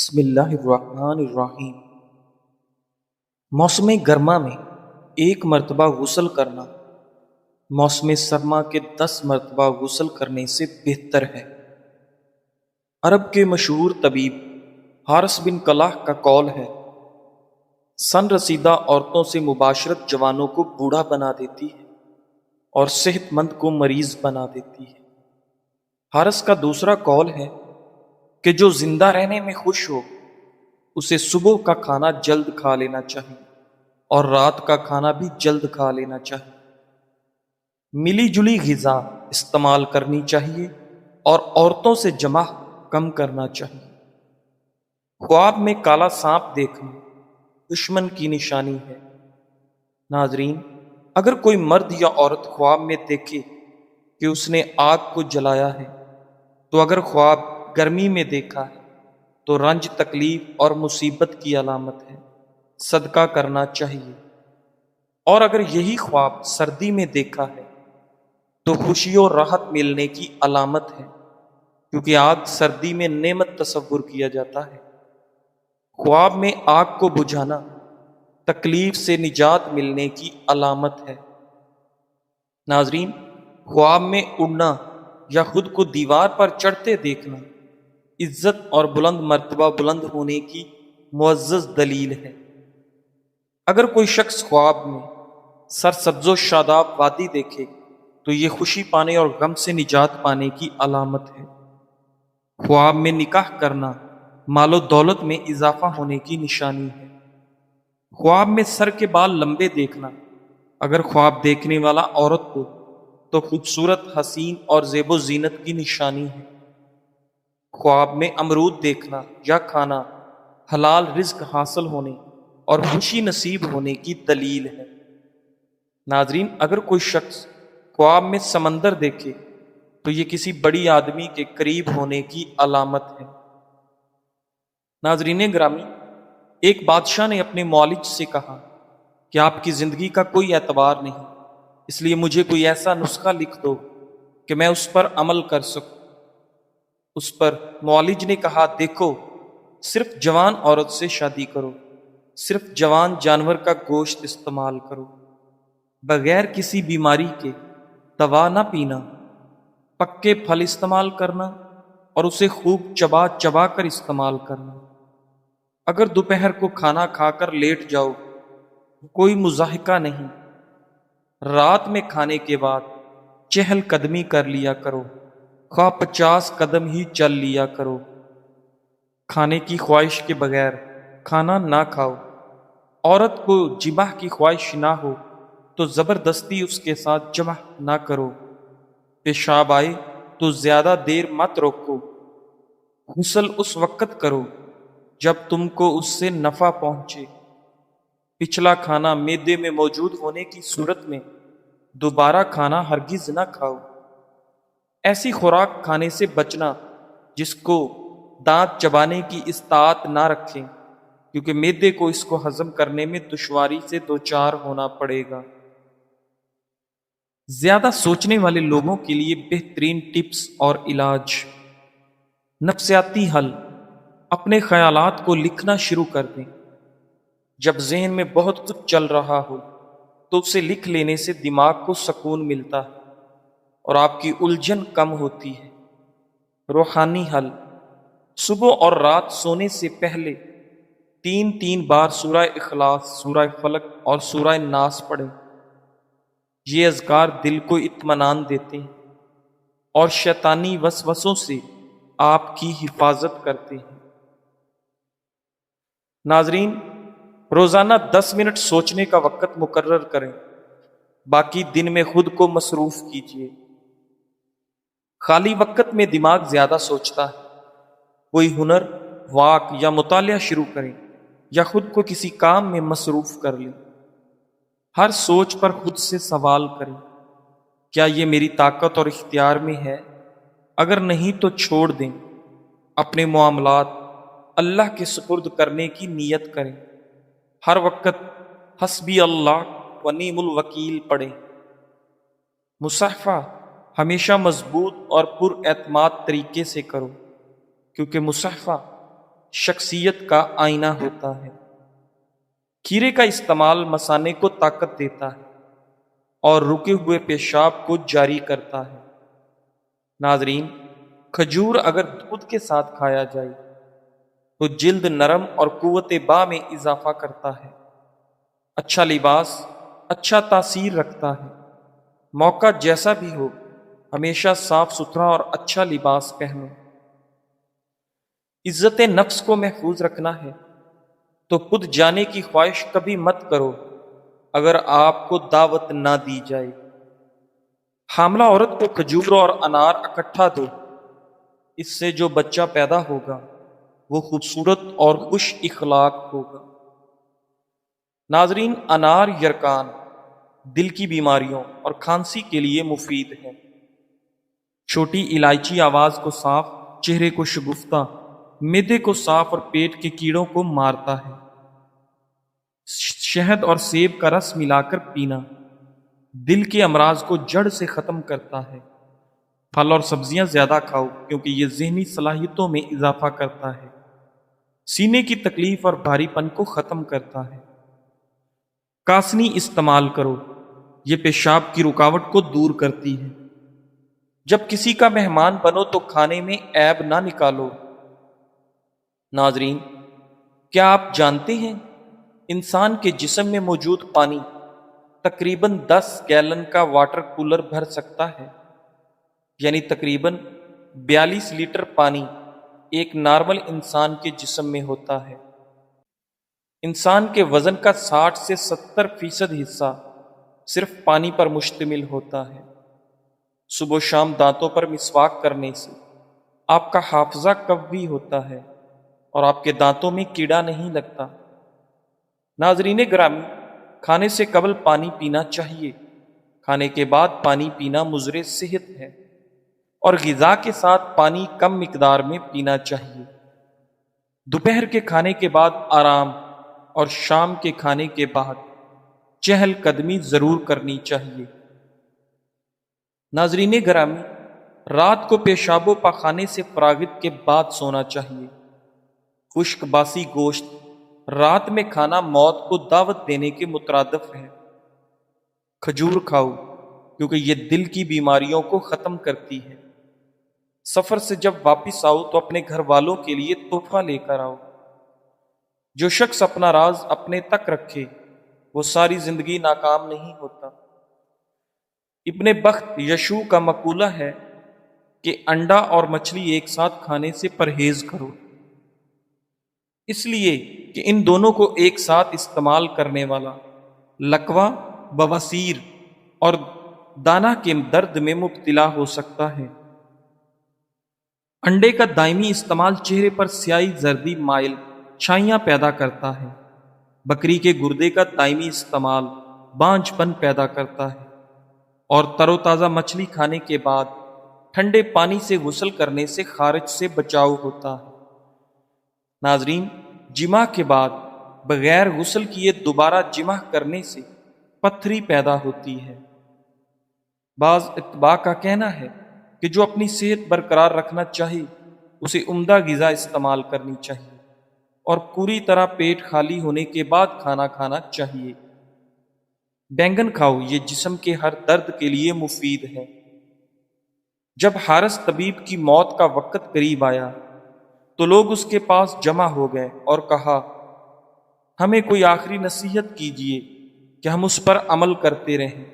بسم اللہ الرحمن الرحیم۔ موسم گرما میں 1 مرتبہ غسل کرنا موسم سرما کے 10 مرتبہ غسل کرنے سے بہتر ہے۔ عرب کے مشہور طبیب حارث بن کلاہ کا قول ہے، سن رسیدہ عورتوں سے مباشرت جوانوں کو بوڑھا بنا دیتی ہے اور صحت مند کو مریض بنا دیتی ہے۔ حارث کا دوسرا قول ہے کہ جو زندہ رہنے میں خوش ہو اسے صبح کا کھانا جلد کھا لینا چاہیے اور رات کا کھانا بھی جلد کھا لینا چاہیے۔ ملی جلی غذا استعمال کرنی چاہیے اور عورتوں سے جمع کم کرنا چاہیے۔ خواب میں کالا سانپ دیکھنا دشمن کی نشانی ہے۔ ناظرین، اگر کوئی مرد یا عورت خواب میں دیکھے کہ اس نے آگ کو جلایا ہے، تو اگر خواب گرمی میں دیکھا ہے تو رنج، تکلیف اور مصیبت کی علامت ہے، صدقہ کرنا چاہیے۔ اور اگر یہی خواب سردی میں دیکھا ہے تو خوشی اور راحت ملنے کی علامت ہے، کیونکہ آگ سردی میں نعمت تصور کیا جاتا ہے۔ خواب میں آگ کو بجھانا تکلیف سے نجات ملنے کی علامت ہے۔ ناظرین، خواب میں اڑنا یا خود کو دیوار پر چڑھتے دیکھنا عزت اور بلند مرتبہ بلند ہونے کی معزز دلیل ہے۔ اگر کوئی شخص خواب میں سرسبز و شاداب وادی دیکھے تو یہ خوشی پانے اور غم سے نجات پانے کی علامت ہے۔ خواب میں نکاح کرنا مال و دولت میں اضافہ ہونے کی نشانی ہے۔ خواب میں سر کے بال لمبے دیکھنا اگر خواب دیکھنے والا عورت ہو تو خوبصورت، حسین اور زیب و زینت کی نشانی ہے۔ خواب میں امرود دیکھنا یا کھانا حلال رزق حاصل ہونے اور خوشی نصیب ہونے کی دلیل ہے۔ ناظرین، اگر کوئی شخص خواب میں سمندر دیکھے تو یہ کسی بڑی آدمی کے قریب ہونے کی علامت ہے۔ ناظرین گرامی، ایک بادشاہ نے اپنے معالج سے کہا کہ آپ کی زندگی کا کوئی اعتبار نہیں، اس لیے مجھے کوئی ایسا نسخہ لکھ دو کہ میں اس پر عمل کر سکوں۔ اس پر معالج نے کہا، دیکھو، صرف جوان عورت سے شادی کرو، صرف جوان جانور کا گوشت استعمال کرو، بغیر کسی بیماری کے دوا نہ پینا، پکے پھل استعمال کرنا اور اسے خوب چبا چبا کر استعمال کرنا۔ اگر دوپہر کو کھانا کھا کر لیٹ جاؤ، کوئی مضاحکہ نہیں۔ رات میں کھانے کے بعد چہل قدمی کر لیا کرو، خواہ 50 قدم ہی چل لیا کرو۔ کھانے کی خواہش کے بغیر کھانا نہ کھاؤ۔ عورت کو جمع کی خواہش نہ ہو تو زبردستی اس کے ساتھ جمع نہ کرو۔ پیشاب آئے تو زیادہ دیر مت روکو۔ غسل اس وقت کرو جب تم کو اس سے نفع پہنچے۔ پچھلا کھانا معدے میں موجود ہونے کی صورت میں دوبارہ کھانا ہرگز نہ کھاؤ۔ ایسی خوراک کھانے سے بچنا جس کو دانت چبانے کی استطاعت نہ رکھیں، کیونکہ معدے کو اس کو ہضم کرنے میں دشواری سے دوچار ہونا پڑے گا۔ زیادہ سوچنے والے لوگوں کے لیے بہترین ٹپس اور علاج۔ نفسیاتی حل: اپنے خیالات کو لکھنا شروع کر دیں۔ جب ذہن میں بہت کچھ چل رہا ہو تو اسے لکھ لینے سے دماغ کو سکون ملتا ہے اور آپ کی الجھن کم ہوتی ہے۔ روحانی حل: صبح اور رات سونے سے پہلے 3 بار سورہ اخلاص، سورہ فلق اور سورہ ناس پڑھیں۔ یہ اذکار دل کو اطمینان دیتے ہیں اور شیطانی وسوسوں سے آپ کی حفاظت کرتے ہیں۔ ناظرین، روزانہ 10 منٹ سوچنے کا وقت مقرر کریں، باقی دن میں خود کو مصروف کیجیے۔ خالی وقت میں دماغ زیادہ سوچتا ہے۔ کوئی ہنر، واک یا مطالعہ شروع کریں یا خود کو کسی کام میں مصروف کر لیں۔ ہر سوچ پر خود سے سوال کریں، کیا یہ میری طاقت اور اختیار میں ہے؟ اگر نہیں تو چھوڑ دیں۔ اپنے معاملات اللہ کے سپرد کرنے کی نیت کریں۔ ہر وقت حسبی اللہ و نعم الوکیل پڑھیں۔ مصافحہ ہمیشہ مضبوط اور پر اعتماد طریقے سے کرو، کیونکہ مصافحہ شخصیت کا آئینہ ہوتا ہے۔ کھیرے کا استعمال مثانے کو طاقت دیتا ہے اور رکے ہوئے پیشاب کو جاری کرتا ہے۔ ناظرین، کھجور اگر دودھ کے ساتھ کھایا جائے تو جلد نرم اور قوت باں میں اضافہ کرتا ہے۔ اچھا لباس اچھا تاثیر رکھتا ہے۔ موقع جیسا بھی ہو، ہمیشہ صاف ستھرا اور اچھا لباس پہنو۔ عزت نفس کو محفوظ رکھنا ہے تو خود جانے کی خواہش کبھی مت کرو اگر آپ کو دعوت نہ دی جائے۔ حاملہ عورت کو کھجور اور انار اکٹھا دو، اس سے جو بچہ پیدا ہوگا وہ خوبصورت اور خوش اخلاق ہوگا۔ ناظرین، انار یرقان، دل کی بیماریوں اور کھانسی کے لیے مفید ہے۔ چھوٹی الائچی آواز کو صاف، چہرے کو شگفتہ، معدے کو صاف اور پیٹ کے کیڑوں کو مارتا ہے۔ شہد اور سیب کا رس ملا کر پینا دل کے امراض کو جڑ سے ختم کرتا ہے۔ پھل اور سبزیاں زیادہ کھاؤ کیونکہ یہ ذہنی صلاحیتوں میں اضافہ کرتا ہے، سینے کی تکلیف اور بھاری پن کو ختم کرتا ہے۔ کاسنی استعمال کرو، یہ پیشاب کی رکاوٹ کو دور کرتی ہے۔ جب کسی کا مہمان بنو تو کھانے میں عیب نہ نکالو۔ ناظرین، کیا آپ جانتے ہیں انسان کے جسم میں موجود پانی تقریباً 10 گیلن کا واٹر کولر بھر سکتا ہے، یعنی تقریباً 42 لیٹر پانی ایک نارمل انسان کے جسم میں ہوتا ہے۔ انسان کے وزن کا 60 سے 70% حصہ صرف پانی پر مشتمل ہوتا ہے۔ صبح و شام دانتوں پر مسواک کرنے سے آپ کا حافظہ قوی ہوتا ہے اور آپ کے دانتوں میں کیڑا نہیں لگتا۔ ناظرین گرامی، کھانے سے قبل پانی پینا چاہیے، کھانے کے بعد پانی پینا مضر صحت ہے، اور غذا کے ساتھ پانی کم مقدار میں پینا چاہیے۔ دوپہر کے کھانے کے بعد آرام اور شام کے کھانے کے بعد چہل قدمی ضرور کرنی چاہیے۔ ناظرین گرامی، رات کو پیشاب و پاخانے سے فراغت کے بعد سونا چاہیے۔ خشک باسی گوشت رات میں کھانا موت کو دعوت دینے کے مترادف ہے۔ کھجور کھاؤ کیونکہ یہ دل کی بیماریوں کو ختم کرتی ہے۔ سفر سے جب واپس آؤ تو اپنے گھر والوں کے لیے تحفہ لے کر آؤ۔ جو شخص اپنا راز اپنے تک رکھے وہ ساری زندگی ناکام نہیں ہوتا۔ ابن بخت یشوع کا مقولہ ہے کہ انڈا اور مچھلی ایک ساتھ کھانے سے پرہیز کرو، اس لیے کہ ان دونوں کو ایک ساتھ استعمال کرنے والا لقوہ بواسیر اور دانہ کے درد میں مبتلا ہو سکتا ہے۔ انڈے کا دائمی استعمال چہرے پر سیاہی زردی مائل چھائیاں پیدا کرتا ہے۔ بکری کے گردے کا دائمی استعمال بانجھ پن پیدا کرتا ہے، اور تر و تازہ مچھلی کھانے کے بعد ٹھنڈے پانی سے غسل کرنے سے خارج سے بچاؤ ہوتا ہے۔ ناظرین، جماع کے بعد بغیر غسل کیے دوبارہ جماع کرنے سے پتھری پیدا ہوتی ہے۔ بعض اتباع کا کہنا ہے کہ جو اپنی صحت برقرار رکھنا چاہے اسے عمدہ غذا استعمال کرنی چاہیے اور پوری طرح پیٹ خالی ہونے کے بعد کھانا کھانا چاہیے۔ بینگن کھاؤ، یہ جسم کے ہر درد کے لیے مفید ہے۔ جب حارث طبیب کی موت کا وقت قریب آیا تو لوگ اس کے پاس جمع ہو گئے اور کہا، ہمیں کوئی آخری نصیحت کیجیے کہ ہم اس پر عمل کرتے رہیں۔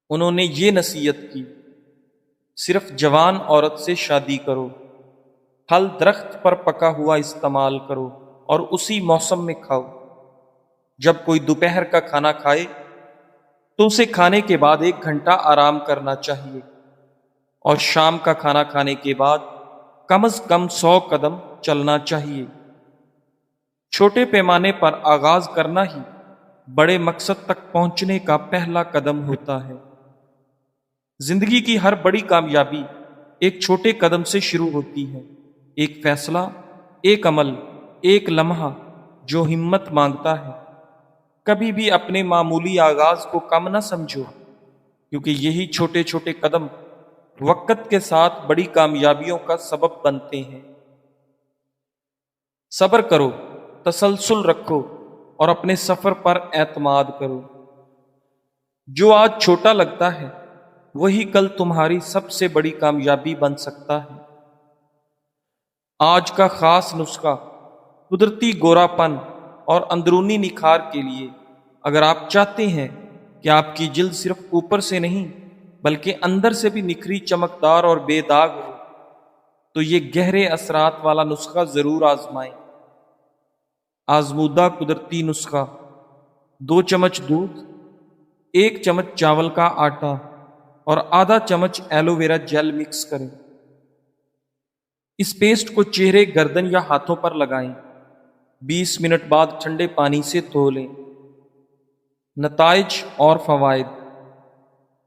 انہوں نے یہ نصیحت کی، صرف جوان عورت سے شادی کرو، پھل درخت پر پکا ہوا استعمال کرو اور اسی موسم میں کھاؤ۔ جب کوئی دوپہر کا کھانا کھائے تو اسے کھانے کے بعد 1 گھنٹہ آرام کرنا چاہیے، اور شام کا کھانا کھانے کے بعد کم از کم 100 قدم چلنا چاہیے۔ چھوٹے پیمانے پر آغاز کرنا ہی بڑے مقصد تک پہنچنے کا پہلا قدم ہوتا ہے۔ زندگی کی ہر بڑی کامیابی ایک چھوٹے قدم سے شروع ہوتی ہے۔ ایک فیصلہ، ایک عمل، ایک لمحہ جو ہمت مانگتا ہے۔ کبھی بھی اپنے معمولی آغاز کو کم نہ سمجھو، کیونکہ یہی چھوٹے چھوٹے قدم وقت کے ساتھ بڑی کامیابیوں کا سبب بنتے ہیں۔ صبر کرو، تسلسل رکھو اور اپنے سفر پر اعتماد کرو۔ جو آج چھوٹا لگتا ہے وہی کل تمہاری سب سے بڑی کامیابی بن سکتا ہے۔ آج کا خاص نسخہ قدرتی گورا پن اور اندرونی نکھار کے لیے، اگر آپ چاہتے ہیں کہ آپ کی جلد صرف اوپر سے نہیں بلکہ اندر سے بھی نکھری، چمکدار اور بے داغ ہو، تو یہ گہرے اثرات والا نسخہ ضرور آزمائیں۔ آزمودہ قدرتی نسخہ: 2 چمچ دودھ، 1 چمچ چاول کا آٹا اور آدھا چمچ ایلو ویرا جیل مکس کریں۔ اس پیسٹ کو چہرے، گردن یا ہاتھوں پر لگائیں۔ 20 منٹ بعد ٹھنڈے پانی سے دھو لیں۔ نتائج اور فوائد: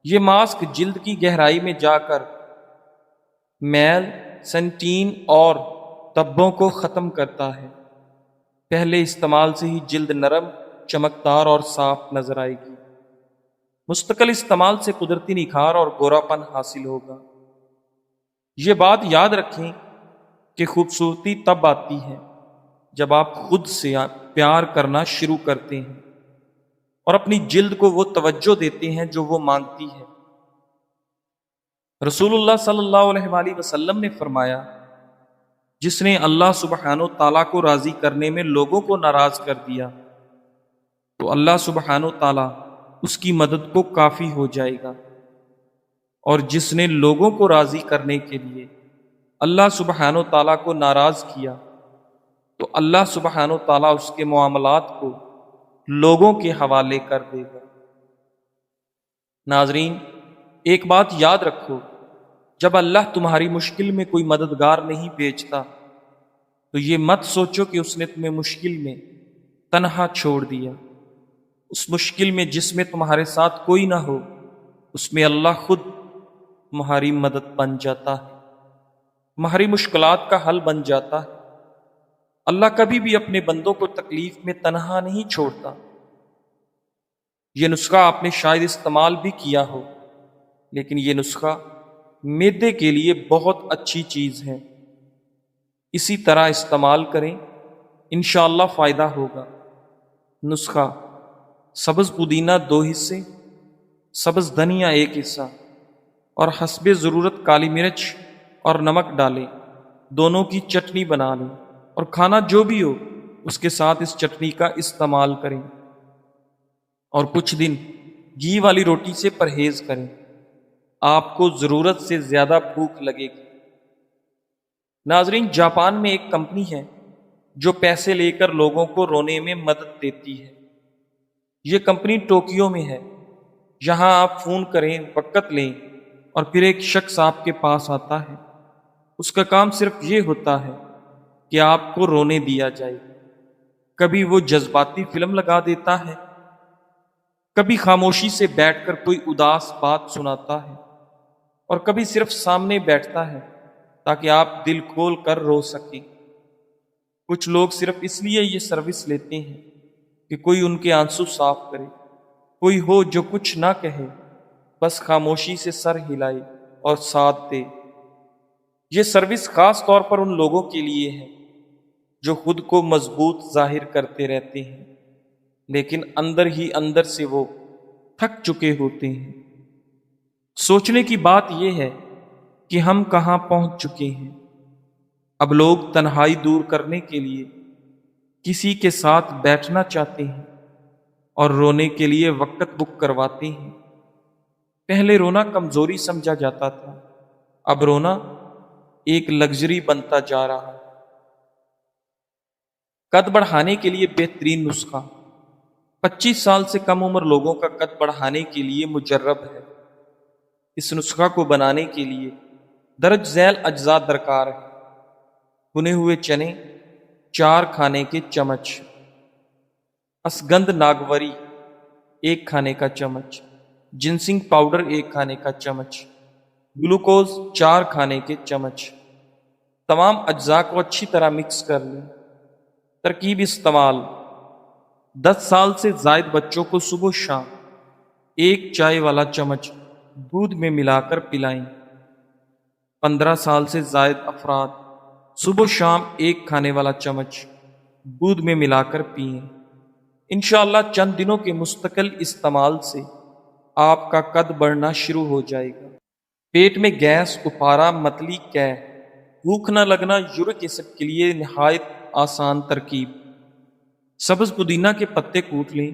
یہ ماسک جلد کی گہرائی میں جا کر میل، سنٹین اور دھبوں کو ختم کرتا ہے۔ پہلے استعمال سے ہی جلد نرم، چمکدار اور صاف نظر آئے گی۔ مستقل استعمال سے قدرتی نکھار اور گورا پن حاصل ہوگا۔ یہ بات یاد رکھیں کہ خوبصورتی تب آتی ہے جب آپ خود سے پیار کرنا شروع کرتے ہیں اور اپنی جلد کو وہ توجہ دیتے ہیں جو وہ مانگتی ہے۔ رسول اللہ صلی اللہ علیہ وآلہ وسلم نے فرمایا، جس نے اللہ سبحانہ و تعالیٰ کو راضی کرنے میں لوگوں کو ناراض کر دیا تو اللہ سبحانہ و تعالیٰ اس کی مدد کو کافی ہو جائے گا، اور جس نے لوگوں کو راضی کرنے کے لیے اللہ سبحانہ و تعالیٰ کو ناراض کیا تو اللہ سبحانہ و تعالیٰ اس کے معاملات کو لوگوں کے حوالے کر دے گا۔ ناظرین، ایک بات یاد رکھو، جب اللہ تمہاری مشکل میں کوئی مددگار نہیں بھیجتا تو یہ مت سوچو کہ اس نے تمہیں مشکل میں تنہا چھوڑ دیا۔ اس مشکل میں جس میں تمہارے ساتھ کوئی نہ ہو، اس میں اللہ خود تمہاری مدد بن جاتا ہے، تمہاری مشکلات کا حل بن جاتا ہے۔ اللہ کبھی بھی اپنے بندوں کو تکلیف میں تنہا نہیں چھوڑتا۔ یہ نسخہ آپ نے شاید استعمال بھی کیا ہو، لیکن یہ نسخہ معدے کے لیے بہت اچھی چیز ہے۔ اسی طرح استعمال کریں، انشاءاللہ فائدہ ہوگا۔ نسخہ: سبز پودینہ 2 حصے، سبز دھنیا 1 حصہ اور حسب ضرورت کالی مرچ اور نمک ڈالیں۔ دونوں کی چٹنی بنا لیں اور کھانا جو بھی ہو اس کے ساتھ اس چٹنی کا استعمال کریں، اور کچھ دن گھی والی روٹی سے پرہیز کریں۔ آپ کو ضرورت سے زیادہ بھوک لگے گی۔ ناظرین، جاپان میں ایک کمپنی ہے جو پیسے لے کر لوگوں کو رونے میں مدد دیتی ہے۔ یہ کمپنی ٹوکیو میں ہے۔ یہاں آپ فون کریں، وقت لیں اور پھر ایک شخص آپ کے پاس آتا ہے۔ اس کا کام صرف یہ ہوتا ہے کہ آپ کو رونے دیا جائے۔ کبھی وہ جذباتی فلم لگا دیتا ہے، کبھی خاموشی سے بیٹھ کر کوئی اداس بات سناتا ہے، اور کبھی صرف سامنے بیٹھتا ہے تاکہ آپ دل کھول کر رو سکیں۔ کچھ لوگ صرف اس لیے یہ سروس لیتے ہیں کہ کوئی ان کے آنسو صاف کرے، کوئی ہو جو کچھ نہ کہے، بس خاموشی سے سر ہلائے اور ساتھ دے۔ یہ سروس خاص طور پر ان لوگوں کے لیے ہے جو خود کو مضبوط ظاہر کرتے رہتے ہیں، لیکن اندر ہی اندر سے وہ تھک چکے ہوتے ہیں۔ سوچنے کی بات یہ ہے کہ ہم کہاں پہنچ چکے ہیں۔ اب لوگ تنہائی دور کرنے کے لیے کسی کے ساتھ بیٹھنا چاہتے ہیں اور رونے کے لیے وقت بک کرواتے ہیں۔ پہلے رونا کمزوری سمجھا جاتا تھا، اب رونا ایک لگژری بنتا جا رہا ہے۔ قد بڑھانے کے لیے بہترین نسخہ: 25 سال سے کم عمر لوگوں کا قد بڑھانے کے لیے مجرب ہے۔ اس نسخہ کو بنانے کے لیے درج ذیل اجزاء درکار ہیں: بھنے ہوئے چنے 4 کھانے کے چمچ، اسگندھ ناگوری 1 کھانے کا چمچ، جنسنگ پاؤڈر 1 کھانے کا چمچ، گلوکوز 4 کھانے کے چمچ۔ تمام اجزاء کو اچھی طرح مکس کر لیں۔ ترکیب استعمال: 10 سال سے زائد بچوں کو صبح و شام 1 چائے والا چمچ دودھ میں ملا کر پلائیں۔ 15 سال سے زائد افراد صبح و شام 1 کھانے والا چمچ دودھ میں ملا کر پئیں۔ انشاءاللہ چند دنوں کے مستقل استعمال سے آپ کا قد بڑھنا شروع ہو جائے گا۔ پیٹ میں گیس، اپارا، متلی، قے، بھوک نہ لگنا یورک ایسڈ کے لیے نہایت آسان ترکیب۔ سبز پودینہ کے پتے کوٹ لیں،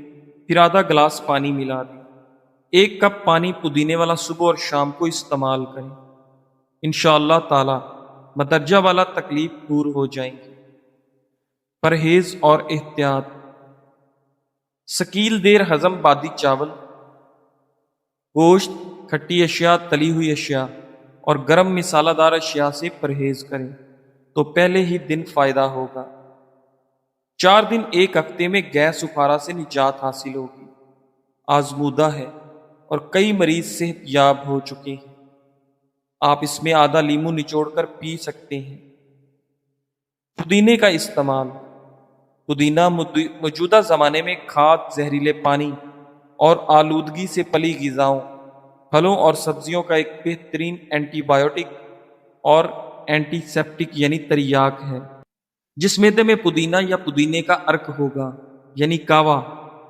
پھر آدھا گلاس پانی ملا دیں۔ 1 کپ پانی پودینے والا صبح اور شام کو استعمال کریں۔ انشاءاللہ تعالی مدرجہ والا تکلیف دور ہو جائیں گی۔ پرہیز اور احتیاط: ثقیل دیر ہضم بادی چاول، گوشت، کھٹی اشیاء، تلی ہوئی اشیاء اور گرم مسالہ دار اشیاء سے پرہیز کریں تو پہلے ہی دن فائدہ ہوگا۔ 4 دن 1 ہفتے میں گیس اپارا سے نجات حاصل ہوگی۔ آزمودہ ہے اور کئی مریض صحت یاب ہو چکے ہیں۔ آپ اس میں آدھا لیمو نچوڑ کر پی سکتے ہیں۔ پودینے کا استعمال: پودینہ موجودہ زمانے میں کھاد، زہریلے پانی اور آلودگی سے پلی غذاؤں، پھلوں اور سبزیوں کا ایک بہترین اینٹی بایوٹک اور اینٹی سیپٹک یعنی تریاک ہے۔ جس معدے میں پودینہ یا پودینے کا عرق ہوگا یعنی کاوا،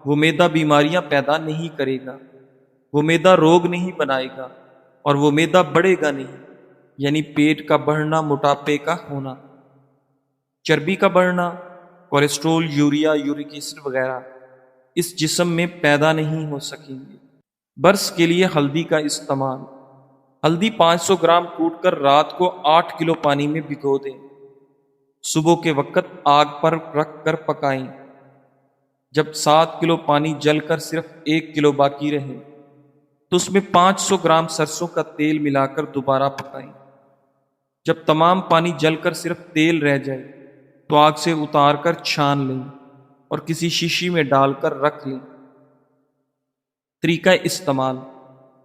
وہ معدہ بیماریاں پیدا نہیں کرے گا، وہ معدہ روگ نہیں بنائے گا اور وہ معدہ بڑھے گا نہیں، یعنی پیٹ کا بڑھنا، موٹاپے کا ہونا، چربی کا بڑھنا، کولیسٹرول، یوریا، یورک ایسڈ وغیرہ اس جسم میں پیدا نہیں ہو سکیں گے۔ برس کے لیے ہلدی کا استعمال: ہلدی 500 گرام کوٹ کر رات کو 8 کلو پانی میں بھگو دیں۔ صبح کے وقت آگ پر رکھ کر پکائیں۔ جب 7 کلو پانی جل کر صرف 1 کلو باقی رہے تو اس میں 500 گرام سرسوں کا تیل ملا کر دوبارہ پکائیں۔ جب تمام پانی جل کر صرف تیل رہ جائے تو آگ سے اتار کر چھان لیں اور کسی شیشی میں ڈال کر رکھ لیں۔ طریقہ استعمال: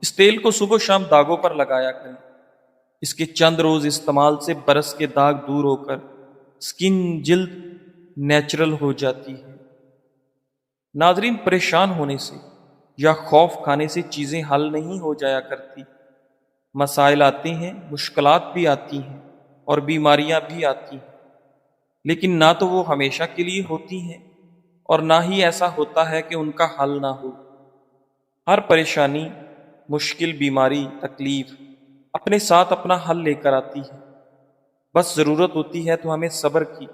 اس تیل کو صبح و شام داغوں پر لگایا کریں۔ اس کے چند روز استعمال سے برس کے داغ دور ہو کر سکن، جلد نیچرل ہو جاتی ہے۔ ناظرین، پریشان ہونے سے یا خوف کھانے سے چیزیں حل نہیں ہو جایا کرتی۔ مسائل آتے ہیں، مشکلات بھی آتی ہیں اور بیماریاں بھی آتی ہیں، لیکن نہ تو وہ ہمیشہ کے لیے ہوتی ہیں اور نہ ہی ایسا ہوتا ہے کہ ان کا حل نہ ہو۔ ہر پریشانی، مشکل، بیماری، تکلیف اپنے ساتھ اپنا حل لے کر آتی ہے۔ بس ضرورت ہوتی ہے تو ہمیں صبر کی،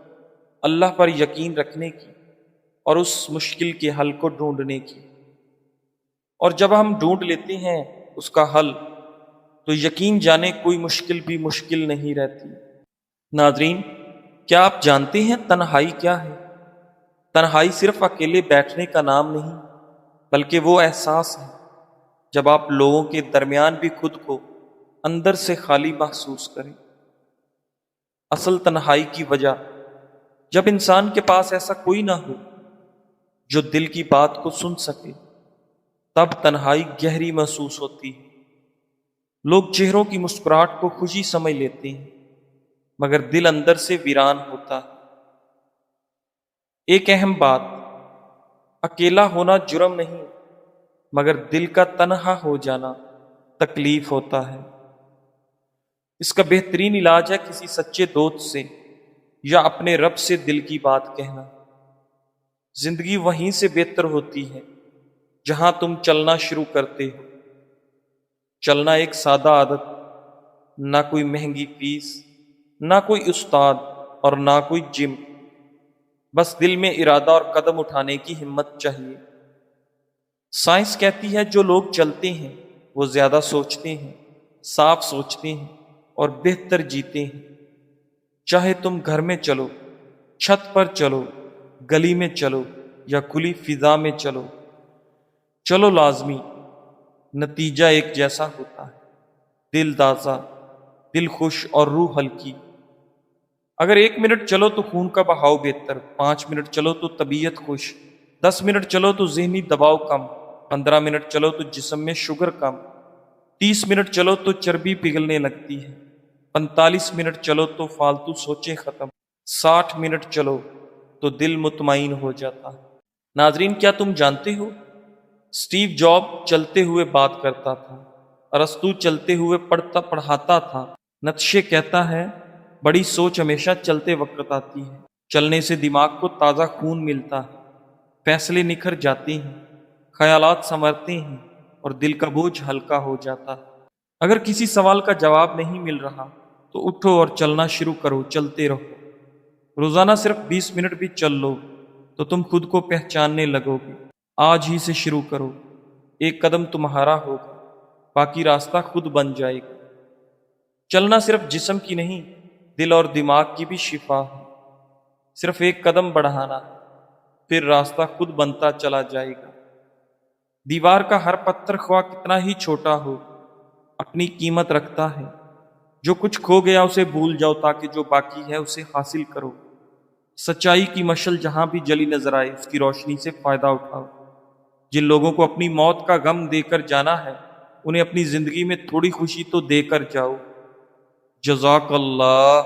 اللہ پر یقین رکھنے کی اور اس مشکل کے حل کو ڈھونڈنے کی۔ اور جب ہم ڈھونڈ لیتے ہیں اس کا حل تو یقین جانے کوئی مشکل بھی مشکل نہیں رہتی۔ ناظرین، کیا آپ جانتے ہیں تنہائی کیا ہے؟ تنہائی صرف اکیلے بیٹھنے کا نام نہیں، بلکہ وہ احساس ہے جب آپ لوگوں کے درمیان بھی خود کو اندر سے خالی محسوس کریں۔ اصل تنہائی کی وجہ جب انسان کے پاس ایسا کوئی نہ ہو جو دل کی بات کو سن سکے، تب تنہائی گہری محسوس ہوتی ہے۔ لوگ چہروں کی مسکراہٹ کو خوشی سمجھ لیتے ہیں، مگر دل اندر سے ویران ہوتا ہے۔ ایک اہم بات، اکیلا ہونا جرم نہیں، مگر دل کا تنہا ہو جانا تکلیف ہوتا ہے۔ اس کا بہترین علاج ہے کسی سچے دوست سے یا اپنے رب سے دل کی بات کہنا۔ زندگی وہیں سے بہتر ہوتی ہے جہاں تم چلنا شروع کرتے ہو۔ چلنا ایک سادہ عادت، نہ کوئی مہنگی فیس، نہ کوئی استاد اور نہ کوئی جم، بس دل میں ارادہ اور قدم اٹھانے کی ہمت چاہیے۔ سائنس کہتی ہے جو لوگ چلتے ہیں وہ زیادہ سوچتے ہیں، صاف سوچتے ہیں اور بہتر جیتے ہیں۔ چاہے تم گھر میں چلو، چھت پر چلو، گلی میں چلو یا کھلی فضا میں چلو، چلو لازمی نتیجہ ایک جیسا ہوتا ہے، دل تازہ، دل خوش اور روح ہلکی۔ اگر 1 منٹ چلو تو خون کا بہاؤ بہتر، 5 منٹ چلو تو طبیعت خوش، 10 منٹ چلو تو ذہنی دباؤ کم، 15 منٹ چلو تو جسم میں شوگر کم، 30 منٹ چلو تو چربی پگھلنے لگتی ہے، 45 منٹ چلو تو فالتو سوچیں ختم، 60 منٹ چلو تو دل مطمئن ہو جاتا ہے۔ ناظرین، کیا تم جانتے ہو اسٹیو جاب چلتے ہوئے بات کرتا تھا، ارسطو چلتے ہوئے پڑھاتا تھا، نیتشے کہتا ہے بڑی سوچ ہمیشہ چلتے وقت آتی ہے۔ چلنے سے دماغ کو تازہ خون ملتا ہے، فیصلے نکھر جاتے ہیں، خیالات سنورتے ہیں اور دل کا بوجھ ہلکا ہو جاتا ہے۔ اگر کسی سوال کا جواب نہیں مل رہا تو اٹھو اور چلنا شروع کرو، چلتے رہو۔ روزانہ صرف 20 منٹ بھی چل لو تو تم خود کو پہچاننے لگو گے۔ آج ہی سے شروع کرو، ایک قدم تمہارا ہوگا، باقی راستہ خود بن جائے گا۔ چلنا صرف جسم کی نہیں، دل اور دماغ کی بھی شفا ہے۔ صرف ایک قدم بڑھانا، پھر راستہ خود بنتا چلا جائے گا۔ دیوار کا ہر پتھر خواہ کتنا ہی چھوٹا ہو، اپنی قیمت رکھتا ہے۔ جو کچھ کھو گیا اسے بھول جاؤ تاکہ جو باقی ہے اسے حاصل کرو۔ سچائی کی مشل جہاں بھی جلی نظر آئے اس کی روشنی سے فائدہ اٹھاؤ۔ جن لوگوں کو اپنی موت کا غم دے کر جانا ہے انہیں اپنی زندگی میں تھوڑی خوشی تو دے کر جاؤ۔ جزاک اللہ۔